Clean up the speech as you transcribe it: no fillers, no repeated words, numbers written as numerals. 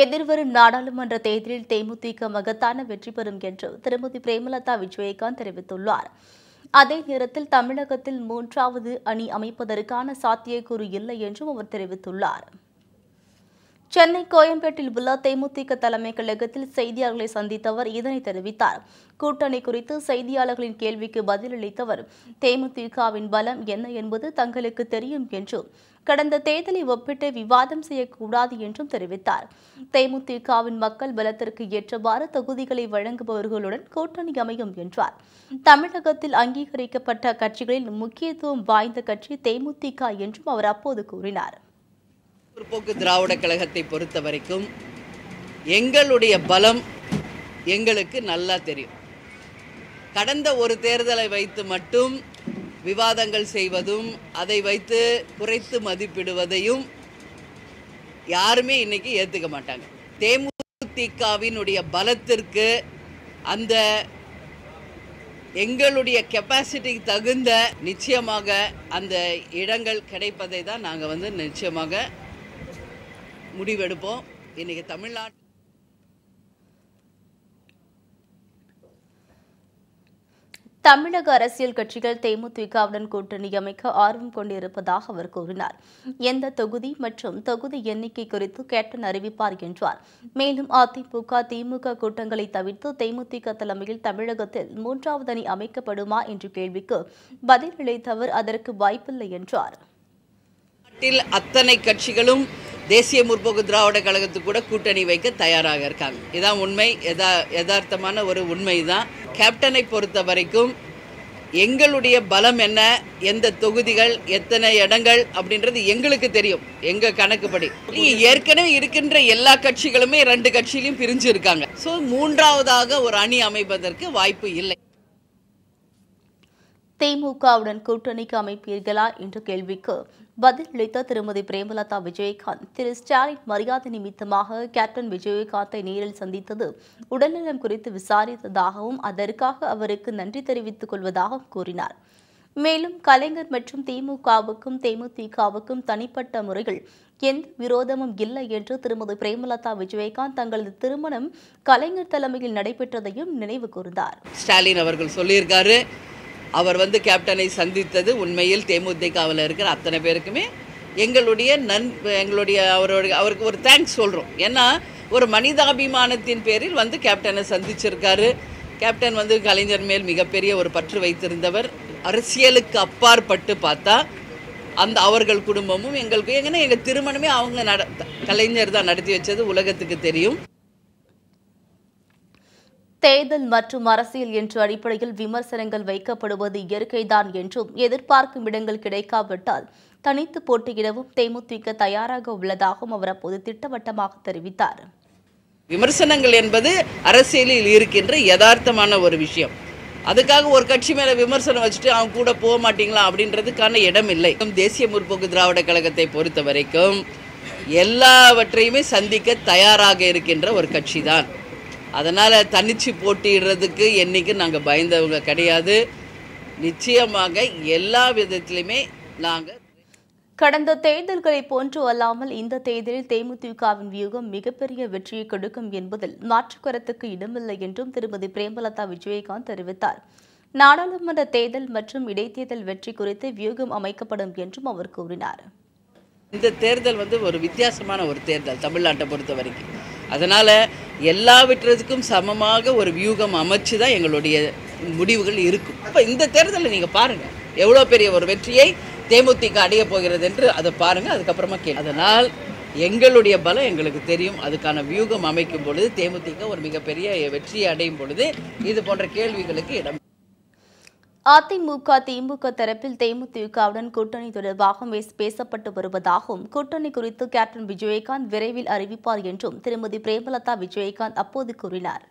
எதிர்வரும் நாடாளுமன்ற தேர்தலில் தேமுதிக மகத்தான வெற்றி பெறும் என்று திருமதி பிரேமலதா விஜயகாந்த் தெரிவித்துள்ளார். அதே நேரத்தில் தமிழகத்தில் மூன்றாவது அணி அமைப்பதற்கான சாத்தியக்கூறு இல்லை என்றும் அவர் தெரிவித்துள்ளார். சென்னை கோயம்பேட்டில் உள்ள தேமுதிக தலைமை கழகத்தில் செய்தியாளர்களை சந்தித்த அவர் இதனை தெரிவித்தார். கூட்டணி குறித்து செய்தியாளர்களின் கேள்விக்கு பதிலளித்தவர், தேமுதிகவின் பலம் என்ன என்பது தங்களுக்கு தெரியும் என்றும், கடந்த தேர்தலை ஒப்பிட்டு விவாதம் செய்யக்கூடாது என்றும் தெரிவித்தார். தேமுதிகவின் மக்கள் பலத்திற்கு ஏற்றவாறு தொகுதிகளை வழங்குபவர்களுடன் கூட்டணி அமையும் என்றார். தமிழகத்தில் அங்கீகரிக்கப்பட்ட கட்சிகளில் முக்கியத்துவம் வாய்ந்த கட்சி தேமுதிக என்றும் அவர் அப்போது கூறினார். முற்போக்கு திராவிட கழகத்தை பொறுத்த வரைக்கும் எங்களுடைய பலம் எங்களுக்கு நல்லா தெரியும். கடந்த ஒரு தேர்தலை வைத்து மட்டும் விவாதங்கள் செய்வதும் அதை வைத்து குறைத்து மதிப்பிடுவதையும் யாருமே இன்னைக்கு ஏற்றுக்க மாட்டாங்க. தேமுதிகவினுடைய பலத்திற்கு அந்த எங்களுடைய கெப்பாசிட்டிக்கு தகுந்த நிச்சயமாக அந்த இடங்கள் கிடைப்பதை தான் நாங்கள் நிச்சயமாக முடிவெடுப்போம். இன்னைக்கு தமிழக அரசியல் கட்சிகள் தேமுதிகவுடன் கூட்டணி அமைக்க ஆர்வம் கொண்டிருப்பதாக அவர் கூறினார். எந்த தொகுதி மற்றும் தொகுதி எண்ணிக்கை குறித்து கேப்டன் அறிவிப்பார் என்றார். மேலும் அதிமுக திமுக கூட்டங்களை தவிர்த்து தேமுதிக தலைமையில் தமிழகத்தில் மூன்றாவது அணி அமைக்கப்படுமா என்ற கேள்விக்கு பதிலளித்த அவர் அதற்கு வாய்ப்பில்லை என்றார். அத்தனை கட்சிகளும் தேசிய முற்போக்கு திராவிட கழகத்துக்கு கூட கூட்டணி வைக்க தயாராக இருக்காங்க. இதான் உண்மை, யதார்த்தமான ஒரு உண்மை தான். கேப்டனை பொறுத்த வரைக்கும் எங்களுடைய பலம் என்ன, எந்த தொகுதிகள், எத்தனை இடங்கள் அப்படின்றது எங்களுக்கு தெரியும். எங்க கணக்குப்படி ஏற்கனவே இருக்கின்ற எல்லா கட்சிகளுமே 2 கட்சியிலும் பிரிஞ்சு இருக்காங்க. ஸோ மூன்றாவதாக ஒரு அணி அமைப்பதற்கு வாய்ப்பு இல்லை. திமுகவுடன் கூட்டணிக்கு அமைப்பீர்களா என்ற கேள்விக்கு பதிலளித்த திருமதி பிரேமலதா விஜயகாந்த், திரு ஸ்டாலின் மரியாதை நிமித்தமாக கேப்டன் விஜயகாந்தை நேரில் சந்தித்தது உடல்நலம் குறித்து விசாரித்ததாகவும் அதற்காக அவருக்கு நன்றி தெரிவித்துக் கொள்வதாகவும் கூறினார். மேலும் கலைஞர் மற்றும் திமுகவுக்கும் தேமுதிகவுக்கும் தனிப்பட்ட முறையில் எந்த விரோதமும் இல்லை என்று திருமதி பிரேமலதா விஜயகாந்த் தங்களது திருமணம் கலைஞர் தலைமையில் நடைபெற்றதையும் நினைவு கூர்ந்தார். ஸ்டாலின் அவர்கள் சொல்லியிருக்காரு, அவர் கேப்டனை சந்தித்தது உண்மையில் தேமுதிகவில் இருக்கிற அத்தனை பேருக்குமே அவருக்கு ஒரு தேங்க்ஸ் சொல்கிறோம். ஏன்னா ஒரு மனிதாபிமானத்தின் பேரில் கேப்டனை சந்திச்சிருக்காரு. கேப்டன் கலைஞர் மேல் மிகப்பெரிய ஒரு பற்று வைத்திருந்தவர். அரசியலுக்கு அப்பாற்பட்டு பார்த்தா அவர்கள் குடும்பமும் எங்களுக்கு எங்கள் திருமணமே கலைஞர் தான் நடத்தி வச்சது உலகத்துக்கு தெரியும். தேர்தல் மற்றும் அரசியல் என்ற அடிப்படையில் விமர்சனங்கள் வைக்கப்படுவது இயற்கைதான் என்றும், எதிர்பார்க்கும் இடங்கள் கிடைக்காவிட்டால் தனித்து போட்டியிடவும் தேமுதிக தயாராக உள்ளதாகவும் அவர் அப்போது திட்டவட்டமாக தெரிவித்தார். விமர்சனங்கள் என்பது அரசியலில் இருக்கின்ற யதார்த்தமான ஒரு விஷயம். அதுக்காக ஒரு கட்சி மேல விமர்சனம் வச்சுட்டு அவங்க கூட போக மாட்டீங்களா அப்படின்றதுக்கான இடம் இல்லை. தேசிய முற்போக்கு திராவிட கழகத்தை பொறுத்த வரைக்கும் எல்லாவற்றையுமே சந்திக்க தயாராக இருக்கின்ற ஒரு கட்சி தான். அதனால் தனிச்சு போட்டிடுறதுக்கு என்றைக்கும் நாங்கள் பயந்தவங்க கிடையாது. நிச்சயமாக எல்லா விதத்திலுமே நாங்கள் கடந்த தேர்தல்களை போன்று அல்லாமல் இந்த தேர்தலில் தேமுதிகவின் வியூகம் மிகப்பெரிய வெற்றியை கொடுக்கும் என்பதில் மாற்றுக்கருத்துக்கு இடமில்லை என்றும் திருமதி பிரேமலதா விஜயகாந்த் தெரிவித்தார். நாடாளுமன்ற தேர்தல் மற்றும் இடைத்தேர்தல் வெற்றி குறித்து வியூகம் அமைக்கப்படும் என்றும் அவர் கூறினார். இந்த தேர்தல் ஒரு வித்தியாசமான ஒரு தேர்தல் தமிழ்நாட்டை பொறுத்த வரைக்கும். அதனால் எல்லாவற்றுக்கும் சமமாக ஒரு வியூகம் அமைச்சு தான் எங்களுடைய முடிவுகள் இருக்கும். அப்போ இந்த தேர்தலில் நீங்கள் பாருங்கள் எவ்வளோ பெரிய ஒரு வெற்றியை தேமுதிக அடைய போகிறது என்று அதை பாருங்கள். அதுக்கப்புறமா அதனால் எங்களுடைய பலம் எங்களுக்கு தெரியும். அதுக்கான வியூகம் அமைக்கும் பொழுது தேமுதிக ஒரு மிகப்பெரிய வெற்றியை அடையும் பொழுது இது போன்ற கேள்விகளுக்கு இடம். அதிமுக திமுக தரப்பில் தேமுதிகவுடன் கூட்டணி தொடர்பாக பேசப்பட்டு வருவதாகவும், கூட்டணி குறித்து கேப்டன் விஜயகாந்த் விரைவில் அறிவிப்பார் என்றும் திருமதி பிரேமலதா விஜயகாந்த் அப்போது கூறினார்.